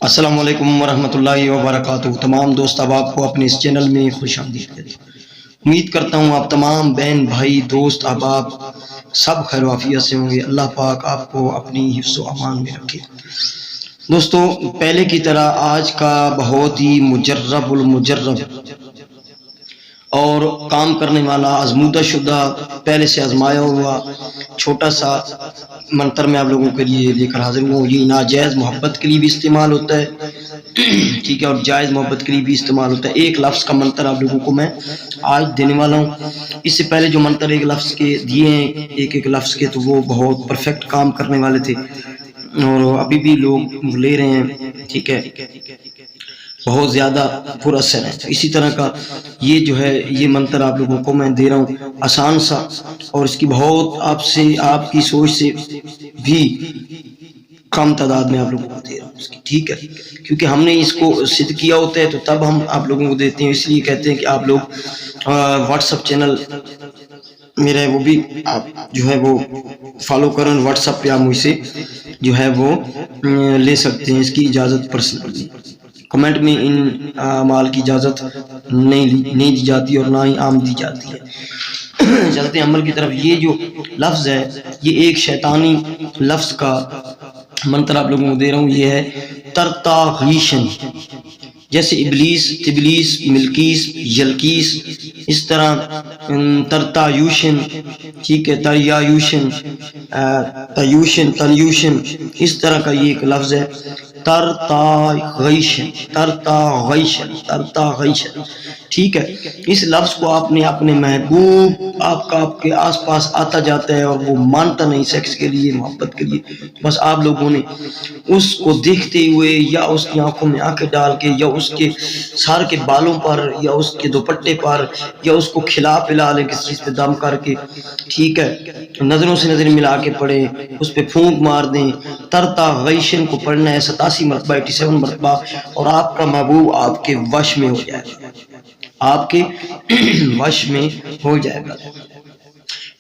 السلام علیکم ورحمۃ اللہ وبرکاتہ۔ تمام دوست احباب کو اپنے اس چینل میں خوش آمدید کہتے ہیں۔ امید کرتا ہوں آپ تمام بہن بھائی دوست احباب سب خیر و عافیت سے ہوں گے۔ اللہ پاک آپ کو اپنی حفظ و امان میں رکھے۔ دوستو، پہلے کی طرح آج کا بہت ہی مجرب المجرب اور کام کرنے والا آزمودہ شدہ پہلے سے آزمایا ہوا چھوٹا سا منتر میں آپ لوگوں کے لیے لے کر حاضر ہوں۔ یہ ناجائز محبت کے لیے بھی استعمال ہوتا ہے، ٹھیک ہے، اور جائز محبت کے لیے بھی استعمال ہوتا ہے۔ ایک لفظ کا منتر آپ لوگوں کو میں آج دینے والا ہوں۔ اس سے پہلے جو منتر ایک لفظ کے دیے ہیں، ایک لفظ کے، تو وہ بہت پرفیکٹ کام کرنے والے تھے اور ابھی بھی لوگ لے رہے ہیں، ٹھیک ہے، بہت زیادہ پر اثر ہے۔ اسی طرح کا یہ جو ہے یہ منتر آپ لوگوں کو میں دے رہا ہوں، آسان سا، اور اس کی بہت آپ کی سوچ سے بھی کم تعداد میں آپ لوگوں کو دے رہا ہوں اس کی، ٹھیک ہے، کیونکہ ہم نے اس کو سدھ کیا ہوتا ہے تو تب ہم آپ لوگوں کو دیتے ہیں۔ اس لیے کہتے ہیں کہ آپ لوگ واٹس ایپ چینل میرا ہے وہ بھی آپ جو ہے وہ فالو کریں، واٹس ایپ پہ آپ مجھ سے جو ہے وہ لے سکتے ہیں۔ اس کی اجازت پرسنلی کمنٹ میں ان مال کی اجازت نہیں دی جاتی اور نہ ہی عام دی جاتی ہے۔ چلتے ہیں عمل کی طرف۔ یہ جو لفظ ہے یہ ایک شیطانی لفظ کا منتر آپ لوگوں کو دے رہا ہوں۔ یہ ہے ترتاغیشن، جیسے ابلیس، تبلیس، ملکیس، یلکیس، اس طرح ترتایوشن، ٹھیک ہے، تریایوشن، تیوشن، تریوشن، اس طرح کا یہ ایک لفظ ہے ترتاغیشن، ترتاغیشن، ترتاغیشن، ٹھیک ہے۔ اس لفظ کو آپ نے اپنے محبوب آپ کے آس پاس آتا جاتا ہے اور وہ مانتا نہیں سیکس کے لیے، محبت کے لیے، بس آپ لوگوں نے اس کو دیکھتے ہوئے یا اس کی آنکھوں میں آنکھیں ڈال کے یا اس کے سار کے بالوں پر یا اس کے دوپٹے پر یا اس کو کھلا پلا لیں کسی چیز پہ دم کر کے، ٹھیک ہے، نظروں سے نظر ملا کے پڑھیں، اس پہ پھونک مار دیں۔ ترتاغیشن کو پڑھنا ہے 87 مرتبہ، 87 مرتبہ، اور آپ کا محبوب آپ کے وش میں ہو جائے گا، آپ کے وش میں ہو جائے گا۔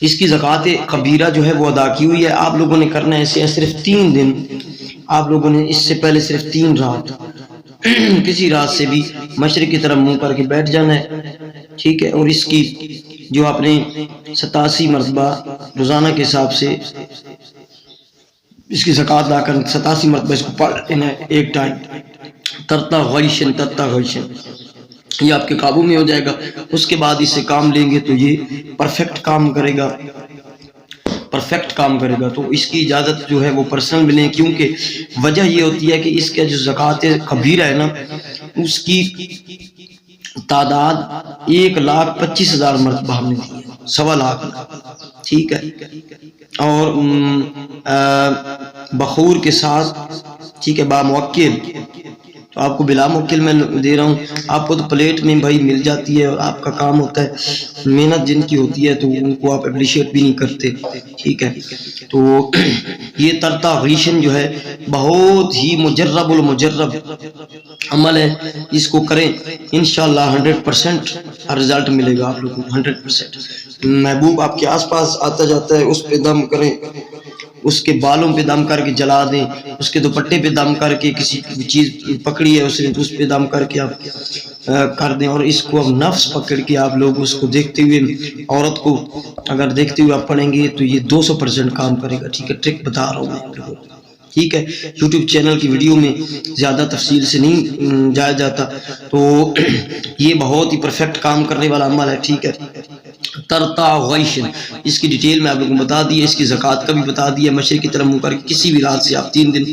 اس کی زکوٰۃ کبیرہ جو ہے وہ ادا کی ہوئی ہے۔ آپ لوگوں نے کرنا ہے اسے صرف 3 دن، آپ لوگوں نے اس سے پہلے صرف 3 رات کسی رات سے بھی مشرق کی طرف منہ کر کے بیٹھ جانا ہے، ٹھیک ہے، اور اس کی جو آپ نے 87 مرتبہ روزانہ کے حساب سے اس کی زکوٰۃ ادا کر 87 مرتبہ اس کو پڑھ لینا ہے ایک ٹائم۔ ترتاغیشن، ترتاغیشن، یہ آپ کے قابو میں ہو جائے گا۔ اس کے بعد اس سے کام لیں گے تو یہ پرفیکٹ کام کرے گا، پرفیکٹ کام کرے گا۔ تو اس کی اجازت جو ہے وہ پرسنل ملیں، کیونکہ وجہ یہ ہوتی ہے کہ اس کا جو زکوٰۃ کبیرہ ہے نا، اس کی تعداد 1,25,000 مرتبہ ہم نے دی ہے، 1.25 لاکھ، ٹھیک ہے، اور بخور کے ساتھ، ٹھیک ہے، با موکل، تو آپ کو بلا موکل میں دے رہا ہوں۔ آپ کو تو پلیٹ میں بھائی مل جاتی ہے اور آپ کا کام ہوتا ہے، محنت جن کی ہوتی ہے تو ان کو آپ اپریشیٹ بھی نہیں کرتے، ٹھیک ہے۔ تو یہ ترتاغیشن جو ہے بہت ہی مجرب المجرب عمل ہے، اس کو کریں انشاءاللہ 100% رزلٹ ملے گا آپ لوگوں کو، 100%۔ محبوب آپ کے آس پاس آتا جاتا ہے، اس پہ دم کریں، اس کے بالوں پہ دم کر کے جلا دیں، اس کے دوپٹے پہ دم کر کے، کسی چیز پکڑی ہے اس پہ دم کر کے آپ کر دیں، اور اس کو اب نفس پکڑ کے آپ لوگ اس کو دیکھتے ہوئے، عورت کو اگر دیکھتے ہوئے آپ پڑھیں گے تو یہ 200% کام کرے گا، ٹھیک ہے۔ ٹرک بتا رہا ہوں میں آپ لوگوں کو، ٹھیک ہے، یوٹیوب چینل کی ویڈیو میں زیادہ تفصیل سے نہیں جایا جاتا، تو یہ بہت ہی پرفیکٹ کام کرنے والا عمل ہے، ٹھیک ہے۔ ترتاغیشن، اس کی ڈیٹیل میں آپ لوگوں کو بتا دی ہے، اس کی زکوٰۃ کا بھی بتا دیا۔ مشرق کی طرف منہ کر کے کسی بھی رات سے آپ 3 دن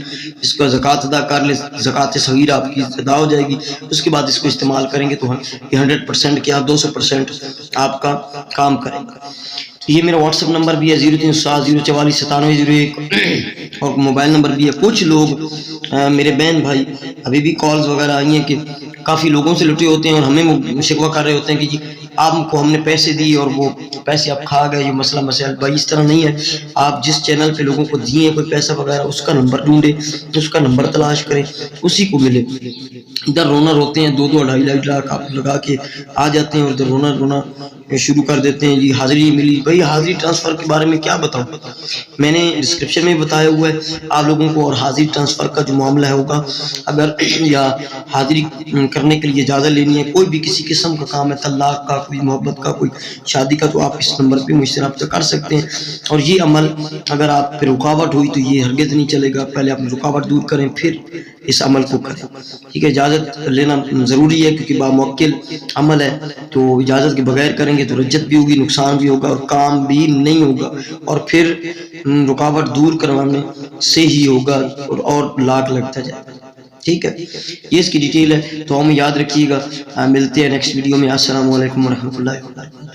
اس کا زکوٰۃ ادا کر لیں، زکوٰۃ صغیرہ آپ کی ادا ہو جائے گی۔ اس کے بعد اس کو استعمال کریں گے تو یہ 100% کیا 200% آپ کا کام کرے گا۔ تو یہ میرا واٹس ایپ نمبر بھی ہے 0360 044 9701 اور موبائل نمبر بھی ہے۔ کچھ لوگ میرے بہن بھائی ابھی بھی کالز وغیرہ آئی ہیں کہ کافی لوگوں سے لٹے ہوتے ہیں اور ہمیں شکوہ کر رہے ہوتے ہیں کہ جی آپ کو ہم نے پیسے دیے اور وہ پیسے آپ کھا گئے، یہ مسئلہ مسائل۔ بھائی اس طرح نہیں ہے، آپ جس چینل پہ لوگوں کو دیے کوئی پیسہ وغیرہ، اس کا نمبر ڈھونڈیں، اس کا نمبر تلاش کریں، اسی کو ملے۔ ادھر رونا روتے ہیں 2-2 2.5 لاکھ آپ لگا کے آ جاتے ہیں اور ادھر رونا شروع کر دیتے ہیں جی حاضری ملی. بھائی حاضری ٹرانسفر کے بارے میں کیا بتاؤں, میں نے ڈسکرپشن میں بتایا ہوا ہے آپ لوگوں کو. اور حاضری ٹرانسفر کا جو معاملہ ہوگا, اگر یا حاضری کرنے کے لیے اجازت لینی ہے, کوئی بھی کسی قسم کا کام ہے, طلاق کا, کوئی محبت کا, کوئی شادی کا, تو آپ اس نمبر پہ مجھ سے رابطہ کر سکتے ہیں. اور یہ عمل اگر آپ پہ رکاوٹ ہوئی تو یہ ہرگز نہیں چلے گا, پہلے آپ رکاوٹ دور کریں پھر اس عمل کو کریں. ٹھیک ہے, اجازت لینا ضروری ہے کیونکہ باموکل عمل ہے, تو اجازت کے بغیر کریں گے تو رجت بھی ہوگی, نقصان بھی ہوگا, اور کام بھی نہیں ہوگا, اور پھر رکاوٹ دور کروانے سے ہی ہوگا اور لاکھ لگتا جائے گا. ٹھیک ہے, یہ اس کی ڈیٹیل ہے, تو ہم یاد رکھیے گا. ملتے ہیں نیکسٹ ویڈیو میں. السلام علیکم ورحمۃ اللہ وبرکاتہ.